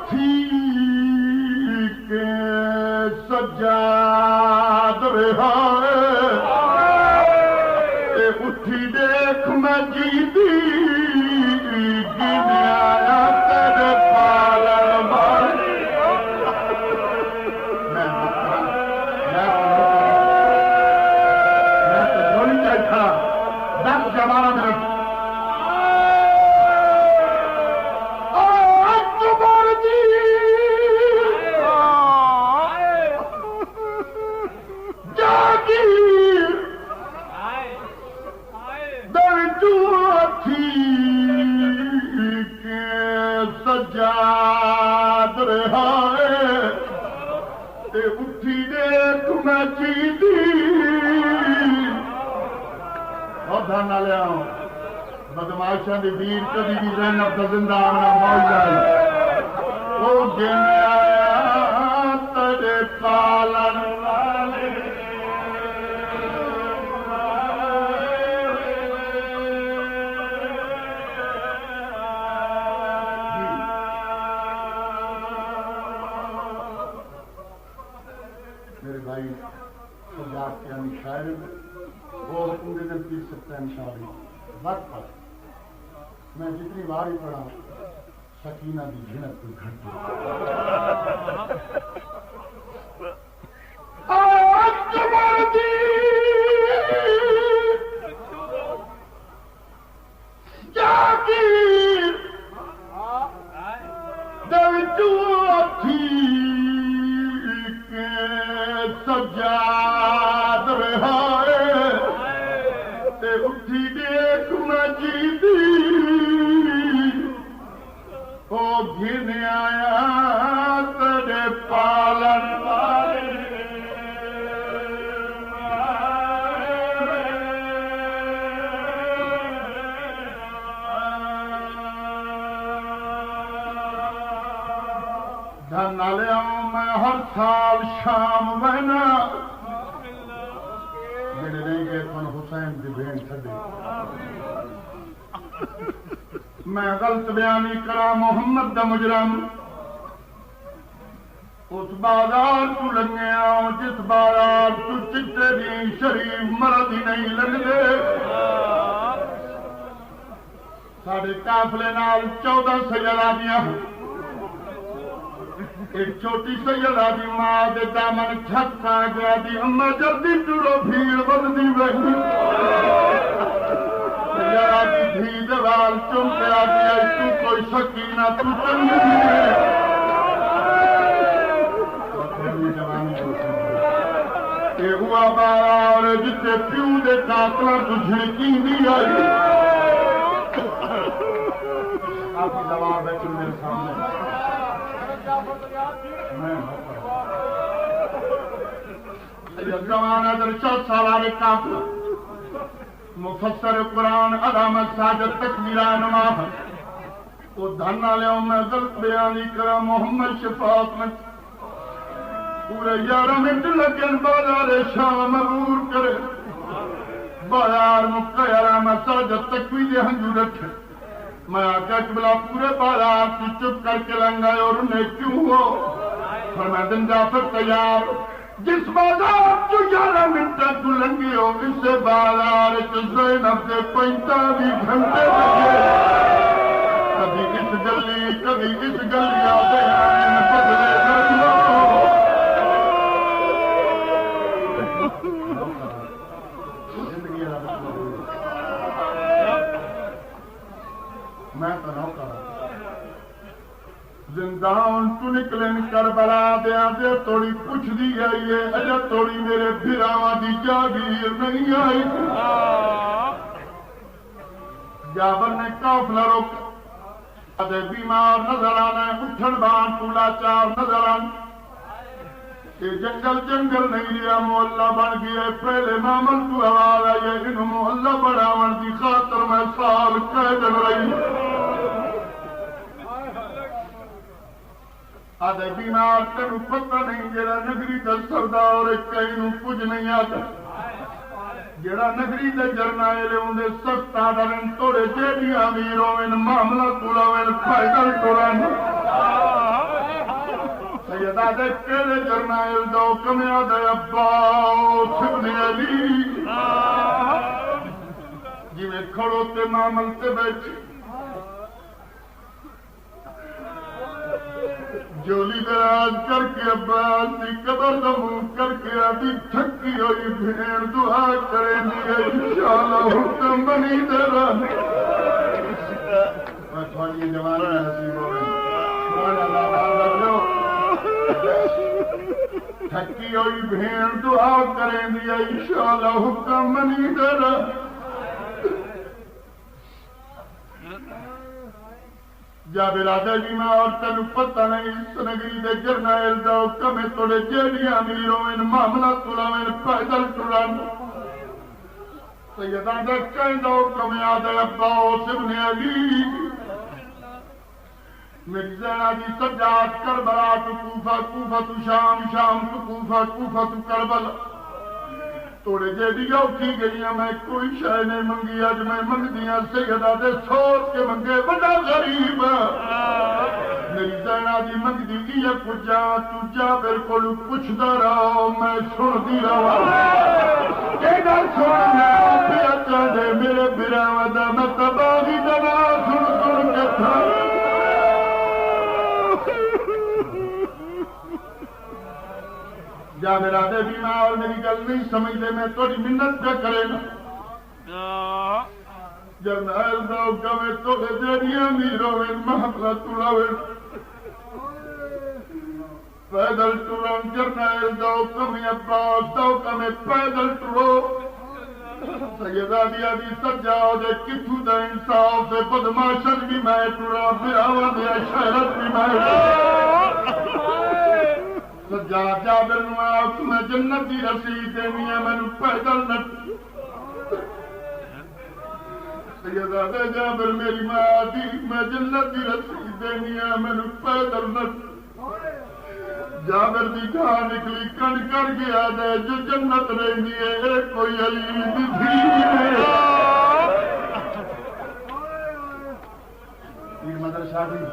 تھی کے سجاد رہا اٹھی دیکھ میں جیتی گنیا تیرے پالن والی میں تو جوڑی چاہیے کھڑا 10 یا 12 منٹ سجاد رہا اٹھی دیکھ میں جیتی اور دھن نہ لیا بدماشاں دی ویر کبھی بھی زینب دا زندہ آنا موج جائے وہ گنیا تیرے پالن والے شاعر وہ پورے دن پی سکتا ہے انشاءاللہ وقت پر میں جتنی بار ہی پڑھا سکینہ دی جھنک کوئی گھنٹے سجاد رہا اٹھی دیکھ میں جیتی وہ گھن آیا تیرے پالن والے دھن لیا میں ہر سال شام مہینہ میرے نہیں گئے کون حسین دی بہن چھڑی میں غلط بیانی کرا محمد دا مجرم اس بازار تو لگے آؤں جس بازار تو چٹے بھی شریف مرد ہی نہیں لگے ساڑھے قافلے نال 14 سیدہ دیا ایک چھوٹی سیدہ دی ماں دے دامن چھت آ گیا دی اماں جلدی ٹوڑو بھیڑ بدی وہی سیدہ دی دھی دوال چمتے آ گیا تو کوئی سکینہ تو چنگی ہے اے ہوا بارا اور جتے پیو دے کاکلہ تو جھڑکی دی آئی آپ کی جواب ہے تم میرے سامنے زمانہ در 4 سالہ کافر مفسر قرآن علامت ساجد تکمیرہ نماح وہ دھنہ لے میں غلط بیانی کرا محمد شفاعت میں پورے 11 منٹ لگن بازار شام مرور کرے بازار مکہ علامت ساجد تکمیرہ ہنجو رکھے میں آقا قبلہ پورے بازار کی چپ کر کے لنگائے اور انہیں کیوں ہو فرمایا دن جعفر تیار جس بازار جو 11 منٹ تو لنگی ہو اسے بازار جو زینب سے 45 گھنٹے لگے کبھی اس گلی کبھی اس گلی آتے ہیں بدلے میں تو نہ کرا زندان تو نکلن کربلا دیا دے توڑی پوچھ دی آئی ہے اجا توڑی میرے بھراواں دی جاگیر نہیں آئی جابر نے قافلہ روکا دے بیمار نظر آنا اٹھن بان پولا چار نظر آنا یہ جنگل جنگل نہیں لیا محلہ بن گیا پہلے معمل تو آواز آئی ہے انہوں محلہ بڑھاون دی خاطر میں سال قیدن رہی آدھے بیمار تنو پتہ نہیں جیرا نگری دا سردار کہیں نو کچھ نہیں آتا جڑا نگری دے جرنائل ہوندے سخت آدرن توڑے جیڑی امیر ہوئن معاملہ توڑا ہوئن پیدل ٹورن سیدہ دے کیڑے جرنائل دو کمیا دے عباس ابن علی جی میں کھڑو تے معامل تے بیٹھی جولی دراز کر کے عباس دی قبر دمو کر کے آدھی تھکی ہوئی بھیڑ دعا کرے دیئے انشاءاللہ حکم بنی دے رہا میں تھوڑی جوان میں حسیب ہو گئی تھکی ہوئی بھیڑ دعا کرے دیئے انشاءاللہ حکم بنی دے رہا جابر آدھے جی میں اور تینو پتہ نہیں اس نگری دے جرنائل دا حکم توڑے جیڑی امیروں ان معاملہ توڑاویں پیدل ٹرن سیدہ دے کہندہ حکم آدھے عباس ابن علی میری زینہ دی سجاد کربلا تو کوفہ کوفہ تو شام شام تو کوفہ کوفہ تو کربلا توڑے جیڑی اوٹھی گئی میں کوئی شے نہیں منگی اج میں منگ دیاں سیدہ دے سوچ کے منگے بڑا غریب میری زینہ دی منگ دی گیا کجا تو جابر کولو پوچھدا رہو میں سن دی رہا کیڑا سننا پیا چاہے میرے براں دا میں تباہی دنا سن کے تھا جا میرا دے بھی میں اور میری گل نہیں سمجھ دے میں توڑی منت پہ کرے نا جرنائل دا حکم ہے تو جیڑی امیروں میں محملہ توڑاویں پیدل ٹورن جرنائل دا حکم ہے عباس دا حکم ہے پیدل ٹورو سیدہ دیا دی سجاؤ دے کتھو دا انصاف دے بدماشت بھی میں ٹورا براوہ دے شہرت بھی میں سجاد جابر نو آپ میں جنت دی رسید دینی ہے میں نو پیدل نٹ سیدہ دے جابر میری ماں دی میں جنت دی رسید دینی ہے میں نو پیدل نٹ جابر دی کہاں نکلی کن کر گیا دے جو جنت رہنی ہے ایک کوئی علی دی تھی پیر مدر شاہ دی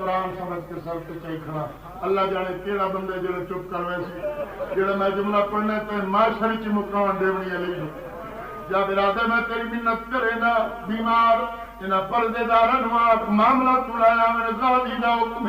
قرآن سمجھ کے سر پہ چاہی کھڑا اللہ جانے کیڑا بندے جڑے چپ کر ویسی جڑا میں جملہ پڑھنے تو معاشرے چ مقام دیونی علی جا برادر میں تیری منت کرے نا بیمار انہاں پردے دارن واک معاملہ توڑایا میرے غازی دا حکم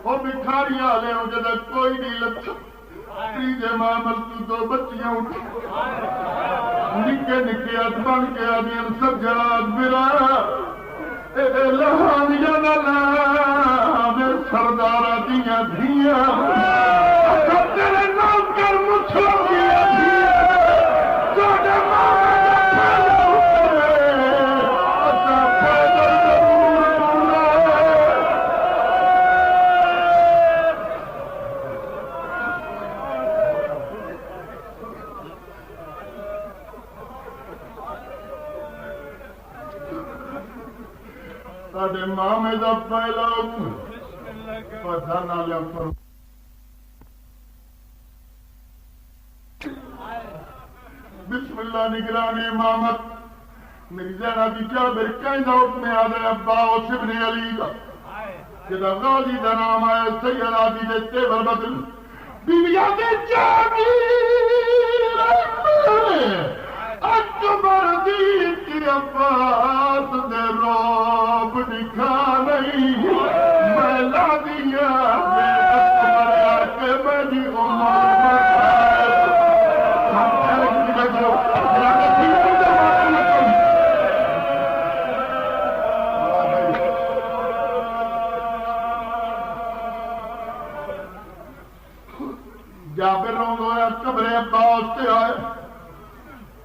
وہ بکھاری آلے ہوں جدہ کوئی نہیں لگتا تیجے معامل تو دو بچیاں اٹھ نکے نکے اتبن کے آدین سجاد برا لہان یا نلان سردارہ دیا دیا سب تیرے نوکر مسلم دیا دیا جوڑے مانا پھیلے ہوئے اچھا پیدل ضرور ساڑھے مامے دا پہلا پتہ نہ لیا کرو بسم اللہ نگرانی امامت میری زینہ کی جابر کہندہ حکم آدھے عباس ابن علی دا جدہ غازی دا نام آئے سیدہ دی دیتے بربدل بیویا دے جابر اکبر دین کی عباس دے روب دکھا نہیں میں لا دیا دے اکبر آکے میری عمر جابر رونگ ہویا قبر عباس سے آئے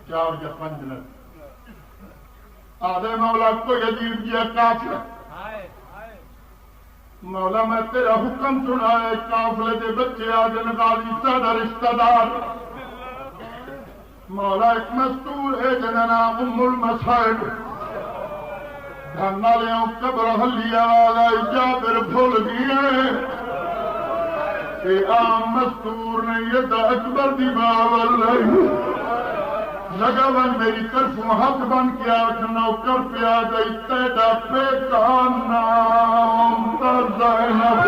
4 یا 5 لگ آدھے مولا کوئی عجیب جیا کافر مولا میں تیرا حکم سنائے کافلے دے بچے آجن غازی سادہ رشتہ دار مولا ایک مستور ہے جننا المسائب دھنہ لیوں قبر حلی آواز آئی جابر بھول گئے اے عام مستور نے یہ دا اکبر دی باور لائی لگا بن میری طرف حق بن کیا نوکر پیا گئی تیڈا پیکان نام در زینب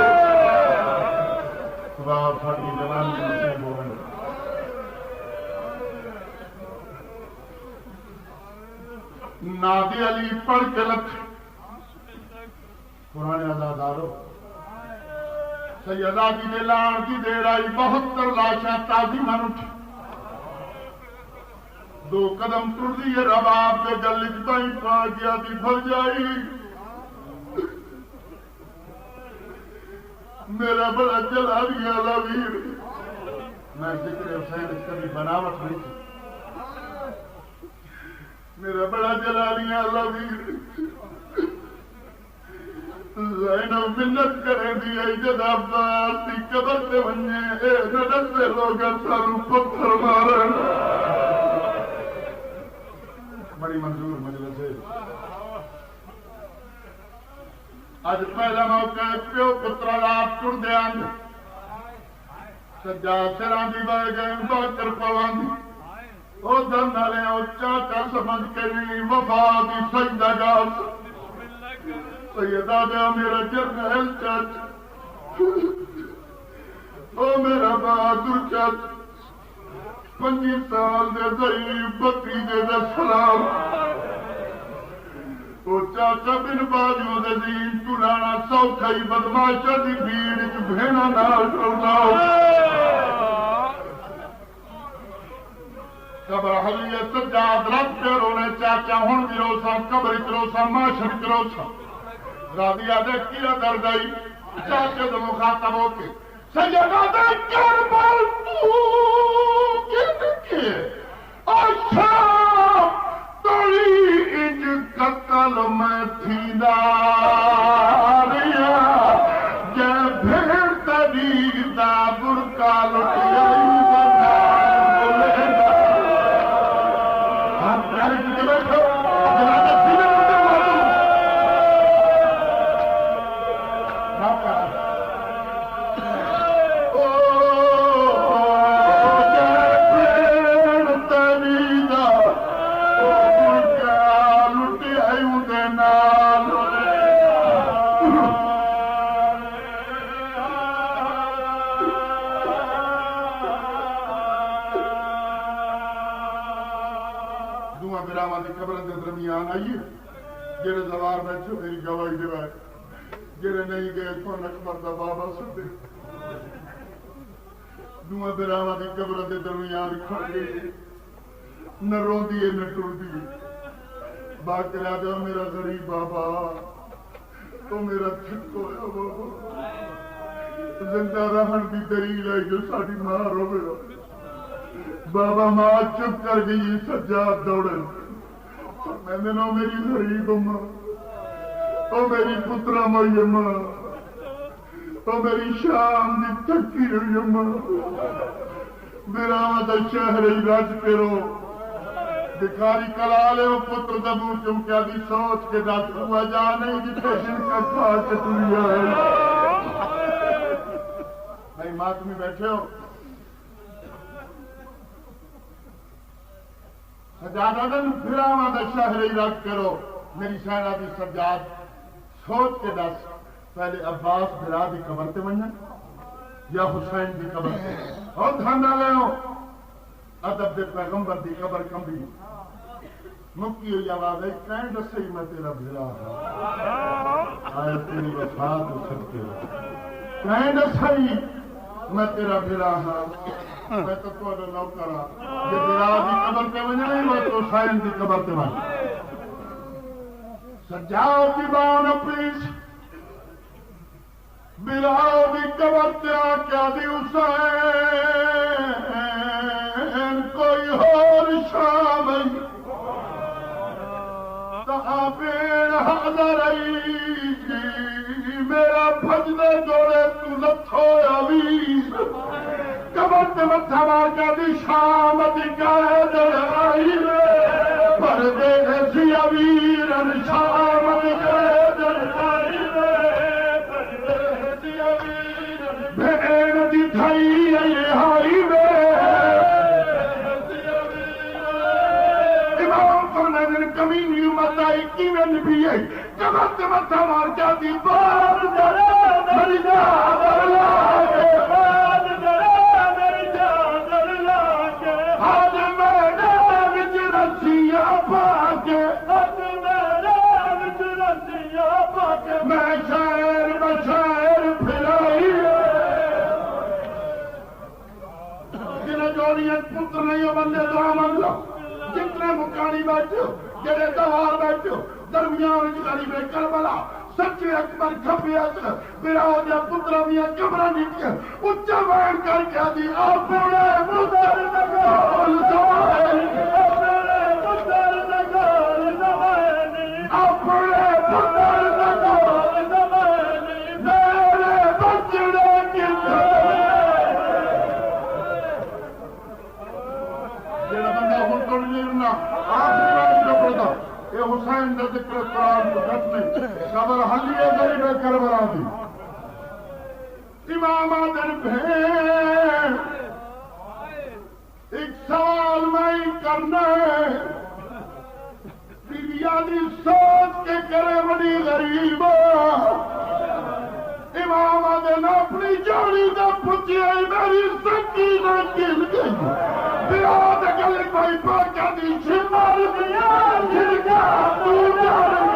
خدا پھاڑی جوان کی نصیب ہو گئی نادی علی پڑھ کے لکھ قرآن آزادارو سیدہ کی دلان کی دیر آئی 72 لاشاں تازی من اٹھ 2 قدم ٹر دیئے رباب کے گلچ بائی پا گیا دی بھر جائی میرا بڑا جلالیہ لویر میں ذکر حسین اس کا بھی بناوٹ نہیں تھی میرا بڑا جلالیہ لویر زینب منت کرے دی ای جدا عباس تی قبر تے ونجے اے ندر سے لوگا سارو پتھر مارن بڑی منظور مجلس ہے آج پہلا موقع ہے پیو پترہ رات ٹر دے آنگ سجاد سران دی بائے گئے باکر پواندی او دندالے او چاچا سمجھ کے بھی وفا دی سجدہ گاس سیدہ دیا میرا جرنیل چاچا او میرا بہادر چاچا 25 سال دے ضعیف بکری دے سلام او چاچا بن باجو دے دین تلانا سوکھائی بدماشا دی بھیڑ چ بھینا نال ٹراؤ قبر حلیہ سجاد رب پہ رونے چاچا ہن بھی روسا قبر چ روسا معاشر چ روسا راضیہ دے کیا در گئی چاچے دے مخاطب ہو کے سیدہ دے کربل تو کے اچھا توڑی اج قتل میں تھی داریا جے بھیڑ تری دا برکا لٹیا جڑے زوار بیٹھے میری گواہی دے بائے جڑے نہیں گئے کون اکبر دا بابا سدے دوہاں براواں دی قبر دے درمیان کھڑ گئی نہ روندی ہے نہ ٹردی باقرا دے میرا غریب بابا تو میرا چھکو ہے بابا زندہ رہن دی دلیل ہے جو ساڈی ماں روے بابا ماں چپ کر گئی سجاد دوڑے میں نے نو میری غریب ماں او میری پترا مریم او میری شام دی تکی ہوئی ماں میرا دا شہر راج پیرو بکاری کلا لے او پتر دبو چمکیا دی سوچ کے دس ہوا جا نہیں جتے جن کا کھا کے دنیا ہے نہیں ماں تمہیں بیٹھے ہو سجادہ دن پھراواں دا شہر رکھ کرو میری سینہ دی سجاد سوچ کے دس پہلے عباس بھرا دی قبر تے ونجن یا حسین دی قبر تے اور دھانا لے ہو ادب دے پیغمبر دی قبر کمبی مکی ہوئی آواز ہے کہیں دسے میں تیرا بھرا آئے تیری وفا تو سکتے ہو کہیں دسے میں تیرا بھرا میں تو توڑا نوکرا یہ بھرا دی قبر تے ونجن نہیں میں تو حسین دی قبر تے ونجن سجاؤ کی باؤں پلیز بلاؤ دی قبر تے آکیا دی حسین کوئی اور شام تہاں پیر حضر میرا بھجنے جوڑے تو لتھو عویز قبر تے متھا مار کے دی شام دی گاہ درائی پر دے سی عویرن شام دی گاہ درائی بھین دی آئی کی میں نبی ہے جبت متھا مار کیا دی بار درے میری جان لاگے بار درے میری جان لاگے حد میرے وچ رسیاں پاکے حد میرے وچ رسیاں پاکے میں شہر بشہر پھرائی جنہیں جوڑیت پتر نہیں ہو بندے دعا مانگ لو جتنے مکانی بیٹھو جڑے دوار بیٹھو درمیان غریب کربلا سچے اکبر کھپیت براہ دیا پترہ دیا کمرہ نکیا اچھا بین کر کے دی اپنے مدر نگال زمائنی اپنے مدر نگال زمائنی اپنے مدر نگال زمائنی میرے بچڑے کی جڑا بندہ ہون تو نہیں رہنا آخری بار جو پڑھتا یہ حسین کا ذکر قرآن کو گھٹ نہیں خبر حلیے غریب کربلا دی امام آدر بھین ایک سوال میں کرنا ہے بیادی سوچ کے کرے بڑی غریب امام آدر اپنی جوڑی دا پچھے میری سکینہ گل گئی بیاد گلک بھائی پاکہ دی شمار دیا جھلکا تو جان